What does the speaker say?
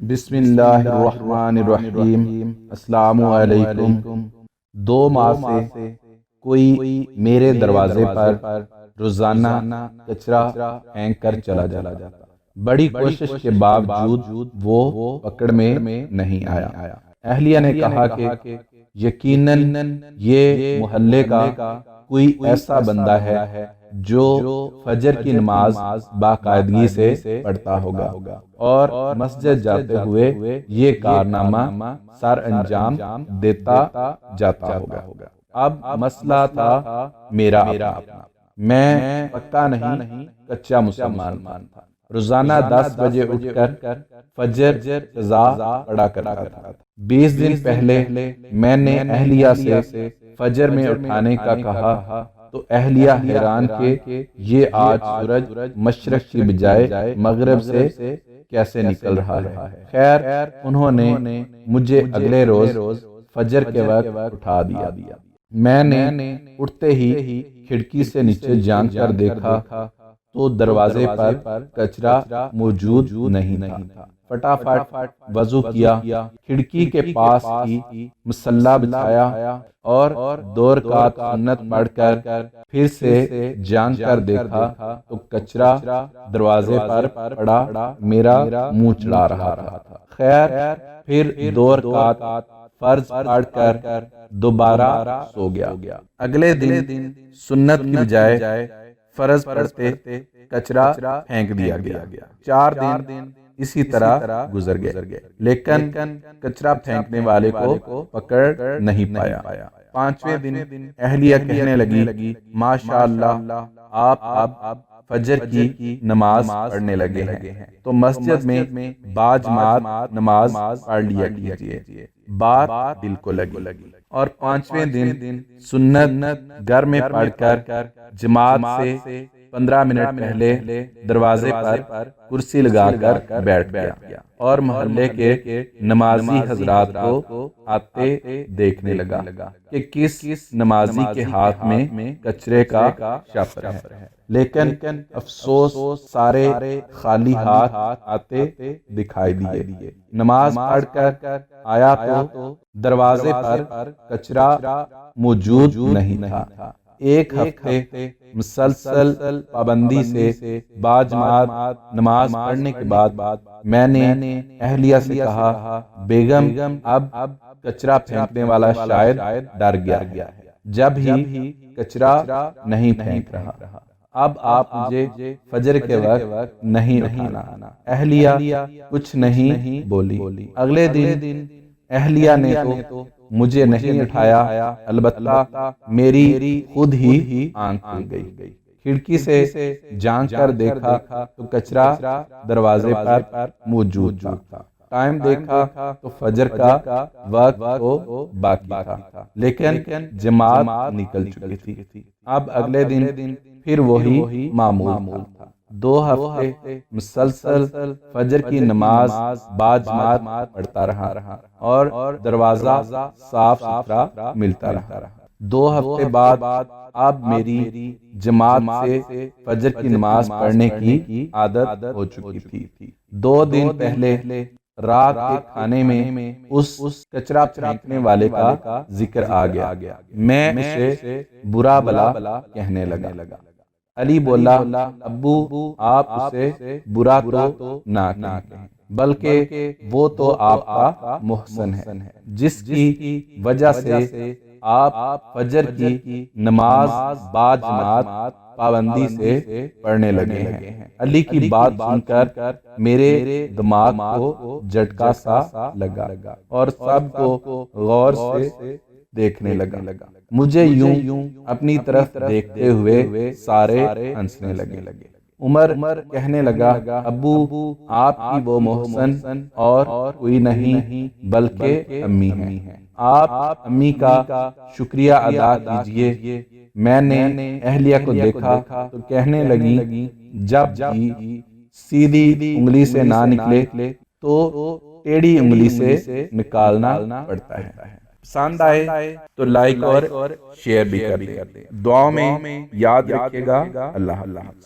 بسم اللہ الرحمن الرحیم۔ السلام علیکم۔ 2 ماہ سے کوئی میرے دروازے پر روزانہ کچرا پھینک کر چلا جاتا۔ بڑی کوشش کے باوجود وہ پکڑ میں نہیں آیا۔ اہلیہ نے کہا کہ یقیناً یہ محلے کا کوئی ایسا بندہ ہے جو فجر کی نماز باقاعدگی سے پڑھتا ہوگا اور مسجد جاتے ہوئے یہ کارنامہ سر انجام دیتا جاتا ہوگا۔ اب مسئلہ تھا میرا اپنا۔ میں پکا نہیں کچا مسلمان تھا۔ روزانہ 10 بجے اٹھ کر فجر قضا پڑھا کرتا تھا۔ 20 دن پہلے میں نے اہلیہ سے فجر میں اٹھانے کا کہا تو اہلیہ حیران کہ یہ آج سورج مشرق کی بجائے مغرب سے کیسے نکل رہا ہے۔ خیر انہوں نے مجھے اگلے روز فجر کے وقت اٹھا دیا۔ میں نے اٹھتے ہی کھڑکی سے نیچے جھانک کر دیکھا تو دروازے پر کچرا موجود نہیں تھا۔ فٹافٹ وضو کیا، کھڑکی کے پاس ہی مصلی بچھایا اور 2 رکعت سنت پڑھ کر پھر سے جھانک کر دیکھا تو کچرا دروازے پر پڑا میرا منہ چڑھا رہا تھا۔ خیر پھر 2 رکعت فرض پڑھ کر دوبارہ سو گیا۔ اگلے دن سنت کی بجائے فرض پڑھتے کچرا پھینک دیا گیا۔ 4 دن اسی طرح گزر گئے لیکن کچرا پھینکنے والے کو پکڑ نہیں پایا۔ 5ویں دن اہلیہ کہنے لگی ماشاءاللہ آپ اب فجر کی نماز پڑھنے لگے ہیں تو مسجد میں باجماعت نماز پڑھ لیا کیجیے۔ بات دل کو لگی اور 5ویں دن سنت گھر میں پڑھ کر جماعت سے 15 منٹ پہلے دروازے پر کرسی لگا کر بیٹھ گیا اور محلے کے نمازی حضرات کو آتے دیکھنے لگا کہ کس نمازی کے ہاتھ میں کچرے کا شفر ہے۔ لیکن افسوس سارے خالی ہاتھ آتے دکھائی دیے۔ نماز پڑھ کر آیا تو دروازے پر کچرا موجود نہیں تھا۔ 1 ہفتے مسلسل پابندی سے باجماعت نماز پڑھنے کے بعد میں نے اہلیہ سے کہا بیگم اب کچرا پھینکنے والا شاید ڈر گیا ہے، جب ہی کچرا نہیں پھینک رہا، اب آپ مجھے فجر کے وقت نہیں اٹھانا۔ اہلیہ کچھ نہیں بولی۔ اگلے دن اہلیہ نے تو مجھے نہیں اٹھایا، البتہ میری خود ہی آنکھ کھل گئی۔ کھڑکی سے جھانک کر دیکھا تو کچرا دروازے پر موجود تھا۔ ٹائم دیکھا تو فجر کا وقت تو باقی تھا لیکن جماعت نکل چکی تھی۔ اب اگلے دن پھر وہی معمول تھا۔ 2 ہفتے مسلسل فجر کی نماز باجماعت پڑھتا رہا اور دروازہ صاف ستھرا ملتا رہا۔ 2 ہفتے بعد اب میری جماعت سے فجر کی نماز پڑھنے کی عادت ہو چکی تھی۔ 2 دن پہلے رات کے کھانے میں اس کچرا پھینکنے والے کا ذکر آ گیا۔ میں اسے برا بلا کہنے لگا۔ علی بولا ابو آپ اسے برا تو نہ کہیں، بلکہ وہ تو آپ کا محسن ہے جس کی وجہ سے آپ فجر کی نماز باجماعت پابندی سے پڑھنے لگے ہیں۔ علی کی بات سن کر میرے دماغ کو جھٹکا سا لگا اور سب کو غور سے دیکھنے لگا۔ مجھے یوں اپنی طرف دیکھتے ہوئے سارے ہنسنے لگے۔ عمر کہنے لگا ابو آپ کی وہ محسن اور کوئی نہیں بلکہ امی ہیں، آپ امی کا شکریہ ادا کیجئے۔ میں نے اہلیہ کو دیکھا تو کہنے لگی جب سیدھی انگلی سے نہ نکلے تو ٹیڑھی انگلی سے نکالنا پڑتا ہے۔ پسند آئے تو لائک اور شیئر بھی کر دیں۔ دعاؤں میں یاد رکھیے گا۔ اللہ حافظ۔